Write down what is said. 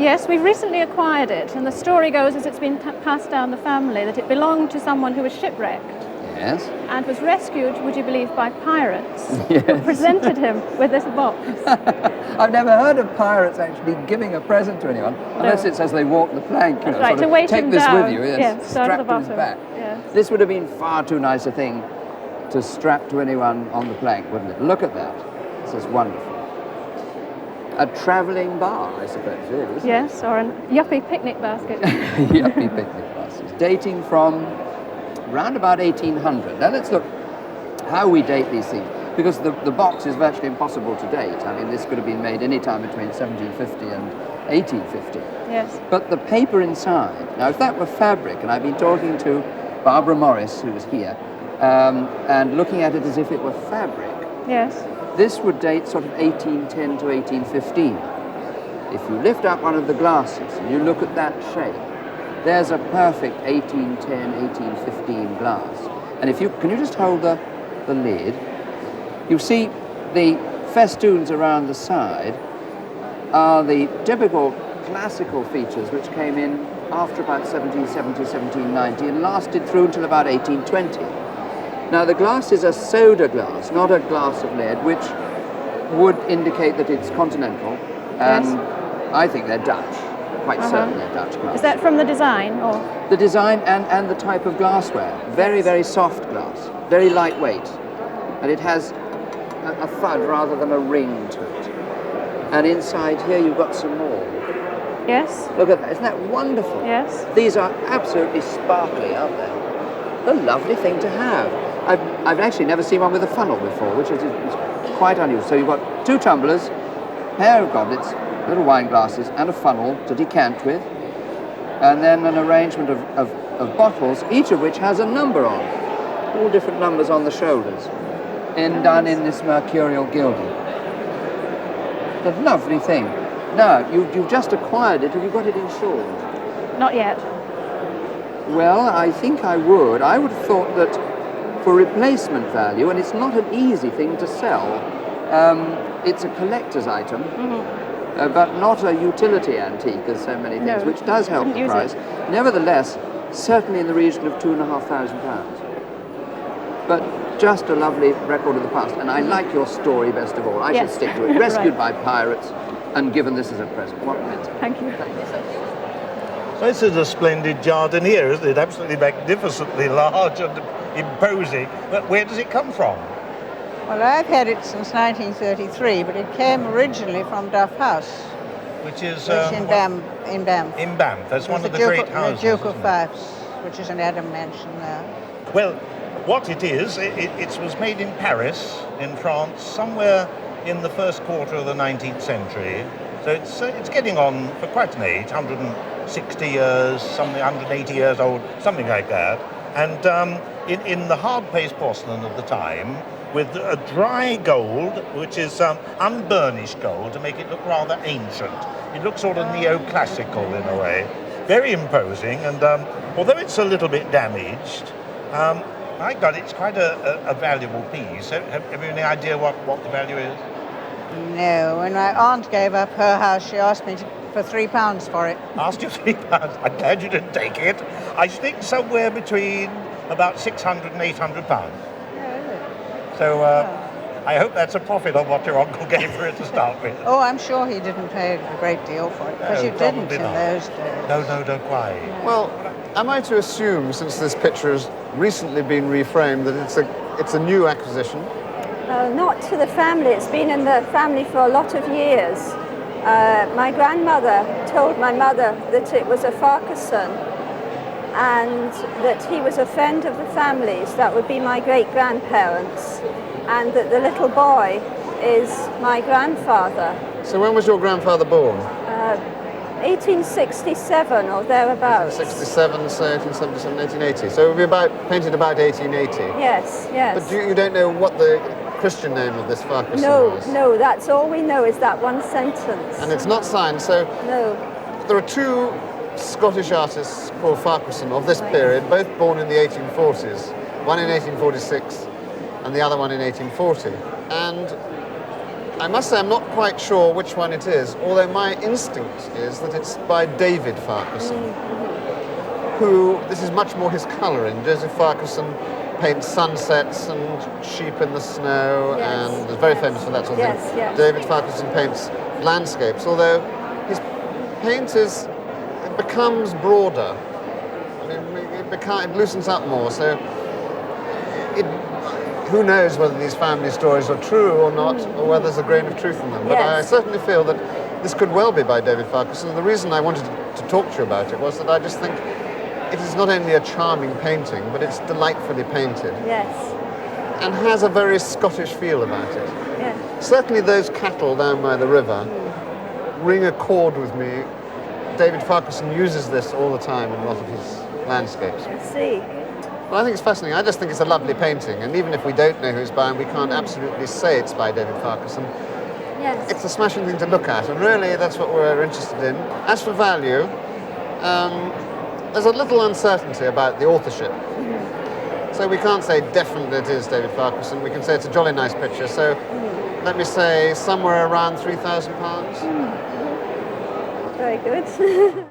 Yes, we've recently acquired it, and the story goes as it's been passed down the family that it belonged to someone who was shipwrecked. Yes. And was rescued, would you believe, by pirates Yes. who presented him with this box. I've never heard of pirates actually giving a present to anyone, unless it's as they walk the plank, you know, Right, sort to of, weight take him this down. with you, Yes, down to strap the to his bottom. back. Yes. This would have been far too nice a thing to strap to anyone on the plank, wouldn't it? Look at that. This is wonderful. A travelling bar, I suppose it is. Yes, or a yuppie picnic basket. Yuppie picnic baskets. Dating from round about 1800. Now let's look how we date these things, because the box is virtually impossible to date. I mean, this could have been made any time between 1750 and 1850. Yes. But the paper inside, now if that were fabric, and I've been talking to Barbara Morris, who's here, and looking at it as if it were fabric, Yes. this would date sort of 1810 to 1815. If you lift up one of the glasses and you look at that shape, there's a perfect 1810, 1815 glass. And if you, can you just hold the lid? You see the festoons around the side are the typical classical features which came in after about 1770, 1790 and lasted through until about 1820. Now the glass is a soda glass, not a glass of lead, which would indicate that it's continental, and Yes. I think they're Dutch. Quite certain they're Dutch glass. Is that from the design, or? The design and the type of glassware. Very, very soft glass, very lightweight, and it has a thud rather than a ring to it. And inside here you've got some more. Yes. Look at that, isn't that wonderful? Yes. These are absolutely sparkly, aren't they? A lovely thing to have. I've actually never seen one with a funnel before, which is quite unusual. So you've got two tumblers, a pair of goblets, little wine glasses, and a funnel to decant with, and then an arrangement of bottles, each of which has a number on, all different numbers on the shoulders, and done in this mercurial gilding. A lovely thing. Now, you've just acquired it. Have you got it insured? Not yet. Well, I think I would. I would have thought that for replacement value, and it's not an easy thing to sell, it's a collector's item, but not a utility antique, as so many things, No, which does help wouldn't the use price. it. Nevertheless, certainly in the region of £2,500. But just a lovely record of the past, and I like your story best of all. I should Yes. stick to it. Rescued Right. by pirates and given this as a present. What a mint. Thank you. So this is a splendid jardiniere, isn't it? Absolutely magnificently large and imposing. But where does it come from? Well, I've had it since 1933, but it came originally from Duff House, Which is which in Banff. in Banff. That's one of the great houses. The Duke of isn't it? Fife's, which is an Adam mansion there. Well, what it is, it was made in Paris, in France, somewhere in the first quarter of the 19th century. So it's getting on for quite an age, 160 years, something 180 years old, something like that. And in the hard paste porcelain of the time, with a dry gold, which is unburnished gold, to make it look rather ancient. It looks sort of neoclassical in a way. Very imposing, and although it's a little bit damaged, my God, it's quite a valuable piece. Have you any idea what the value is? No, when my aunt gave up her house, she asked me for £3 for it. Asked you £3. I'm glad you didn't take it. I think somewhere between about £600 and £800. So I hope that's a profit on what your uncle gave for it to start with. Oh, I'm sure he didn't pay a great deal for it, because No, you didn't probably in not. those days. No, don't quite. Well, am I to assume, since this picture has recently been reframed, that it's a new acquisition? Not to the family. It's been in the family for a lot of years. My grandmother told my mother that it was a Farquharson and that he was a friend of the family's. That would be my great-grandparents, and that the little boy is my grandfather. So when was your grandfather born? 1867 or thereabouts. 67, so 1877, 1880. So it would be painted about 1880. Yes, yes. But you don't know what the Christian name of this Farquharson was? No, that's all we know is that one sentence. And it's not signed, so No. there are two Scottish artists called Farquharson of this period, both born in the 1840s. One in 1846 and the other one in 1840. And I must say I'm not quite sure which one it is, although my instinct is that it's by David Farquharson, who, this is much more his colouring. Joseph Farquharson paints sunsets and sheep in the snow, Yes, and is very yes. famous for that sort of Yes, thing. yes. David Farquharson paints landscapes, although his paint it becomes broader. I mean, it loosens up more, so who knows whether these family stories are true or not, or whether there's a grain of truth in them. But I Yes. certainly feel that this could well be by David Farquharson. The reason I wanted to talk to you about it was that I just think it is not only a charming painting, but it's delightfully painted Yes. and has a very Scottish feel about it. Yeah. Certainly those cattle down by the river ring a chord with me. David Farquharson uses this all the time in a lot of his landscapes. I see. Well, I think it's fascinating. I just think it's a lovely painting, and even if we don't know who's by him, we can't absolutely say it's by David Farquharson. Yes. It's a smashing thing to look at, and really that's what we're interested in. As for value, there's a little uncertainty about the authorship. So we can't say definitely it is David Farquharson. We can say it's a jolly nice picture. So let me say somewhere around £3,000. Very good.